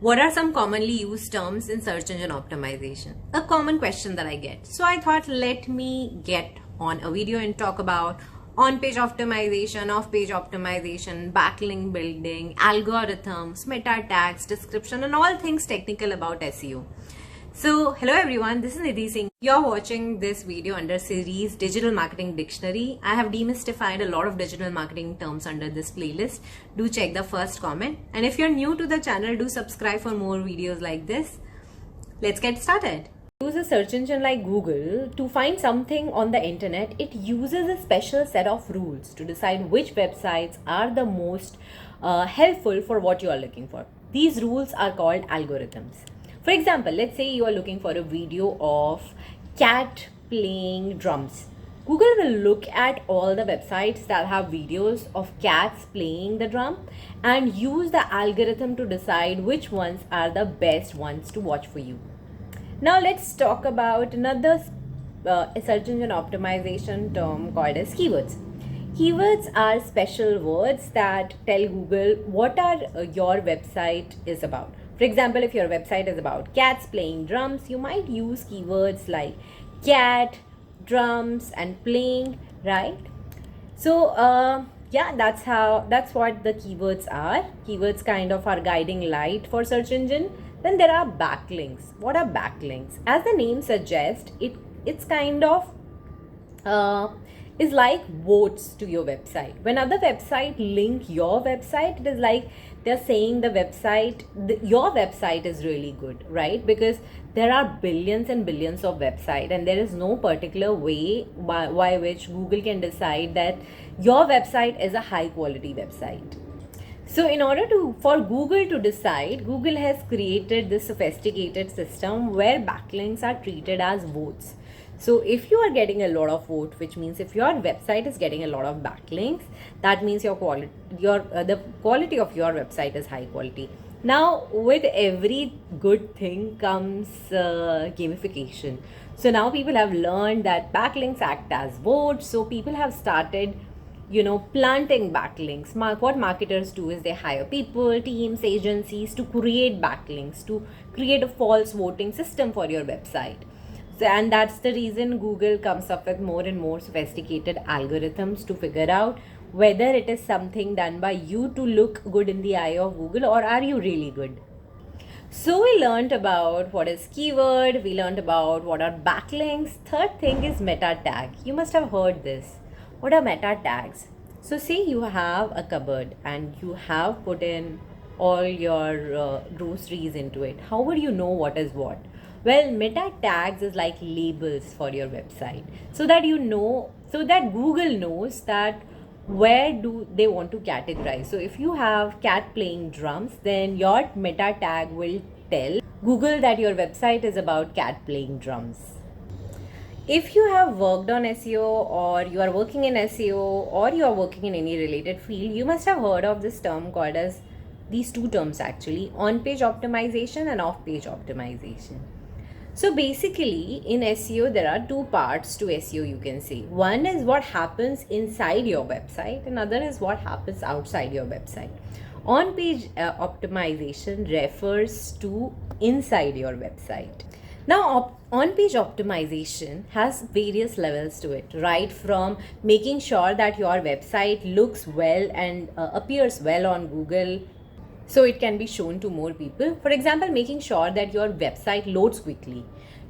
What are some commonly used terms in search engine optimization? A common question that I get. So I thought, let me get on a video and talk about on-page optimization, off-page optimization, backlink building, algorithms, meta tags, description, and all things technical about SEO. So hello everyone, this is Nidhi Singh. You're watching this video under series Digital Marketing Dictionary. I have demystified a lot of digital marketing terms under this playlist. Do check the first comment. And if you're new to the channel, do subscribe for more videos like this. Let's get started. Use a search engine like Google to find something on the internet. It uses a special set of rules to decide which websites are the most helpful for what you are looking for. These rules are called algorithms. For example, let's say you are looking for a video of cat playing drums. Google will look at all the websites that have videos of cats playing the drum and use the algorithm to decide which ones are the best ones to watch for you. Now let's talk about another search engine optimization term called as keywords. Keywords are special words that tell Google what your website is about. For example, if your website is about cats playing drums, you might use keywords like cat, drums, and playing, right? So yeah, that's what the keywords are. Keywords kind of are guiding light for search engine. Then there are backlinks. What are backlinks? As the name suggests, it's kind of is like votes to your website. When other website link your website, it is like they're saying your website is really good, right? Because there are billions and billions of websites, and there is no particular way by which Google can decide that your website is a high quality website. So in order for Google to decide, Google has created this sophisticated system where backlinks are treated as votes. So if you are getting a lot of vote, which means if your website is getting a lot of backlinks, that means the quality of your website is high quality. Now with every good thing comes gamification. So now people have learned that backlinks act as votes. So people have started planting backlinks. What marketers do is they hire people, teams, agencies to create backlinks, to create a false voting system for your website. So, and that's the reason Google comes up with more and more sophisticated algorithms to figure out whether it is something done by you to look good in the eye of Google, or are you really good. So we learned about what is keyword, we learned about what are backlinks. Third thing is meta tag. You must have heard this. What are meta tags? So say you have a cupboard and you have put in all your groceries into it. How would you know what is what? Well, meta tags is like labels for your website, so that Google knows that where do they want to categorize. So if you have cat playing drums, then your meta tag will tell Google that your website is about cat playing drums. If you have worked on SEO, or you are working in SEO, or you are working in any related field, you must have heard of this term called as these two terms actually, on-page optimization and off-page optimization. So basically in SEO, there are two parts to SEO, you can say. One is what happens inside your website, and other is what happens outside your website. On-page optimization refers to inside your website. Now, on-page optimization has various levels to it, right? From making sure that your website looks well and appears well on Google, so it can be shown to more people. For example, making sure that your website loads quickly.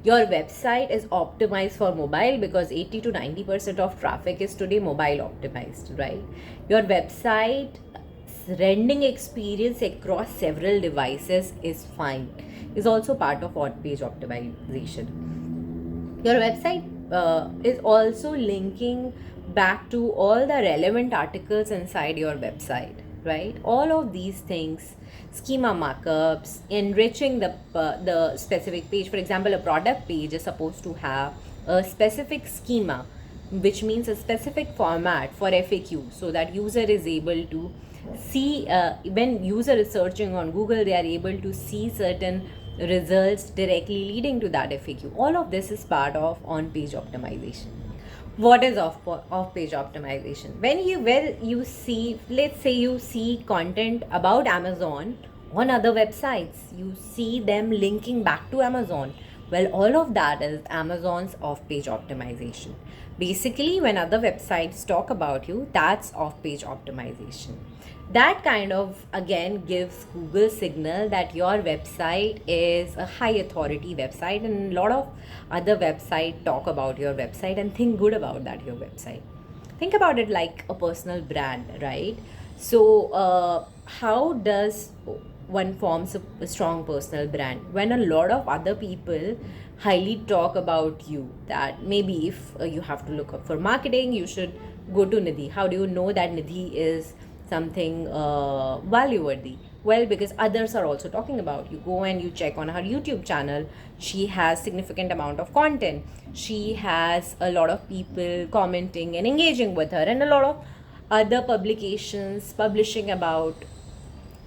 Your website is optimized for mobile, because 80 to 90% of traffic is today mobile optimized, right? Your website rendering experience across several devices is fine, is also part of on-page optimization. Your website is also linking back to all the relevant articles inside your website, right? All of these things, schema markups, enriching the specific page. For example, a product page is supposed to have a specific schema, which means a specific format for FAQ, so that user is able to see, when user is searching on Google, they are able to see certain results directly leading to that FAQ. All of this is part of on-page optimization. What is off-page optimization? When you see, let's say you see content about Amazon on other websites. You see them linking back to Amazon. Well, all of that is Amazon's off-page optimization. Basically, when other websites talk about you, that's off-page optimization. That kind of again gives Google signal that your website is a high authority website, and a lot of other websites talk about your website and think good about that your website. Think about it like a personal brand, right? So how does one forms a strong personal brand? When a lot of other people highly talk about you, that maybe if you have to look up for marketing, you should go to Nidhi. How do you know that Nidhi is something value worthy? Well, because others are also talking about you. Go and you check on her YouTube channel. She has significant amount of content. She has a lot of people commenting and engaging with her, and a lot of other publications publishing about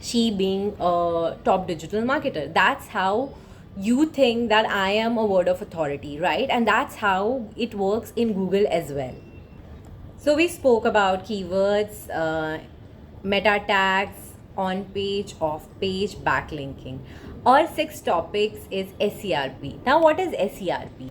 she being a top digital marketer. That's how you think that I am a word of authority, right? And that's how it works in Google as well. So we spoke about keywords, meta tags, on page, off page, backlinking. Our sixth topics is SERP. Now, what is SERP?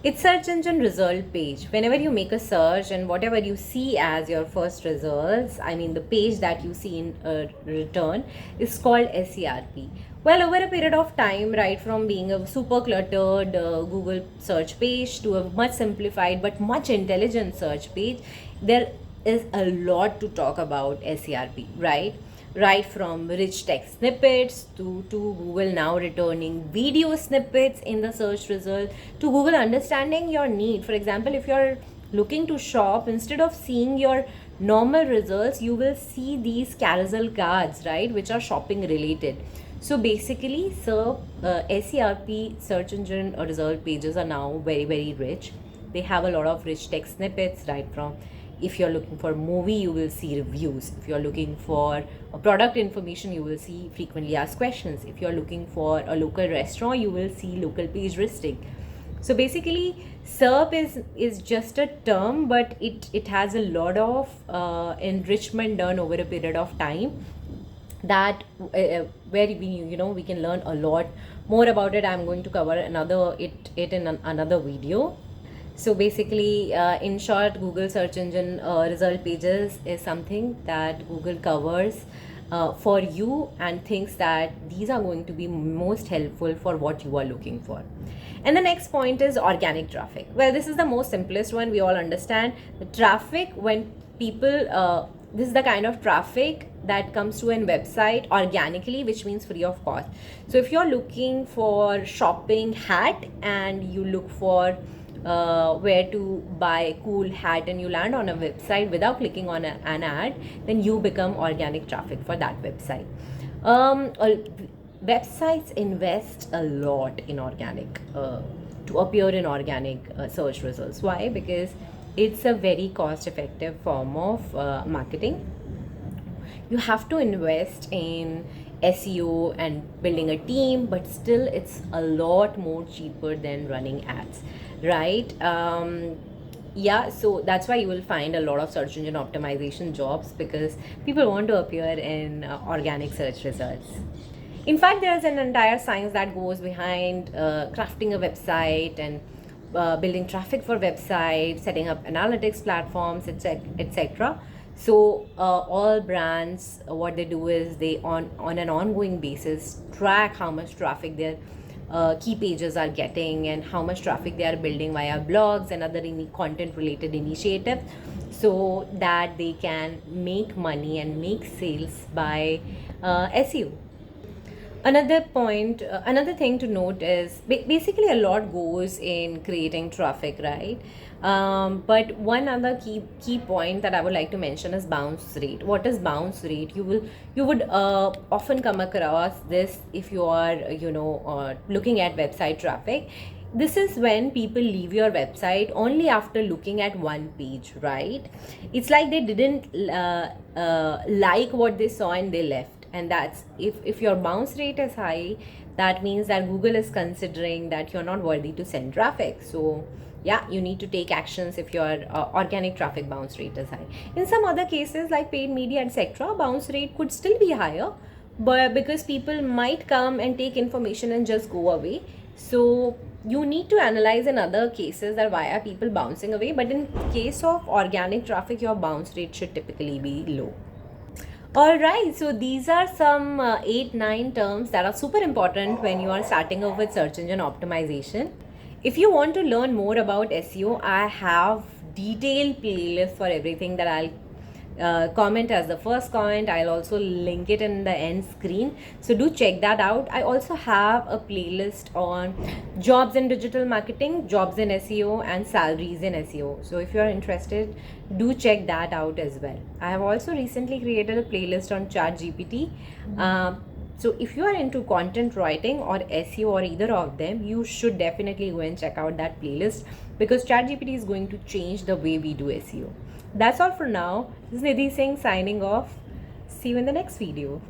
It's search engine result page. Whenever you make a search and whatever you see as your first results, I mean the page that you see in return is called SERP. Well, over a period of time, right from being a super cluttered Google search page to a much simplified but much intelligent search page, there is a lot to talk about SERP, right? Right from rich text snippets to Google now returning video snippets in the search result, to Google understanding your need. For example, if you're looking to shop, instead of seeing your normal results, you will see these carousel cards, right, which are shopping related. So basically, SERP search engine result pages are now very, very rich. They have a lot of rich text snippets, right from if you're looking for a movie, you will see reviews. If you're looking for a product information, you will see frequently asked questions. If you're looking for a local restaurant, you will see local page listing. So basically, SERP is just a term, but it has a lot of enrichment done over a period of time, that where we can learn a lot more about it. I'm going to cover it in another video. So basically, in short, Google search engine result pages is something that Google covers for you and thinks that these are going to be most helpful for what you are looking for. And the next point is organic traffic. Well, this is the most simplest one. We all understand the traffic when people, this is the kind of traffic that comes to a website organically, which means free of cost. So if you're looking for shopping hat and you look for where to buy a cool hat and you land on a website without clicking on an ad, then you become organic traffic for that website. Websites invest a lot in organic to appear in organic search results. Why? Because it's a very cost effective form of marketing. You have to invest in SEO and building a team, but still it's a lot more cheaper than running ads, right? Yeah, so that's why you will find a lot of search engine optimization jobs, because people want to appear in organic search results. In fact, there's an entire science that goes behind crafting a website and building traffic for websites, setting up analytics platforms, etc. So all brands, what they do is they on an ongoing basis track how much traffic their key pages are getting and how much traffic they are building via blogs and other content related initiatives, so that they can make money and make sales by SEO. Another point, another thing to note is basically a lot goes in creating traffic, right? But one other key point that I would like to mention is bounce rate. What is bounce rate? You would often come across this if you are looking at website traffic. This is when people leave your website only after looking at one page, right? It's like they didn't like what they saw and they left. And that's if your bounce rate is high, that means that Google is considering that you're not worthy to send traffic. So yeah, you need to take actions if your organic traffic bounce rate is high. In some other cases like paid media, etc., bounce rate could still be higher, but because people might come and take information and just go away. So you need to analyze in other cases that why are people bouncing away, but in case of organic traffic, your bounce rate should typically be low. Alright, so these are some 8-9 terms that are super important when you are starting off with search engine optimization. If you want to learn more about SEO, I have detailed playlist for everything that I'll comment as the first comment. I'll also link it in the end screen, so do check that out. I also have a playlist on jobs in digital marketing, jobs in SEO, and salaries in SEO. So if you are interested, do check that out as well. I have also recently created a playlist on ChatGPT. So if you are into content writing or SEO or either of them, you should definitely go and check out that playlist, because ChatGPT is going to change the way we do SEO. That's all for now. This is Nidhi Singh signing off. See you in the next video.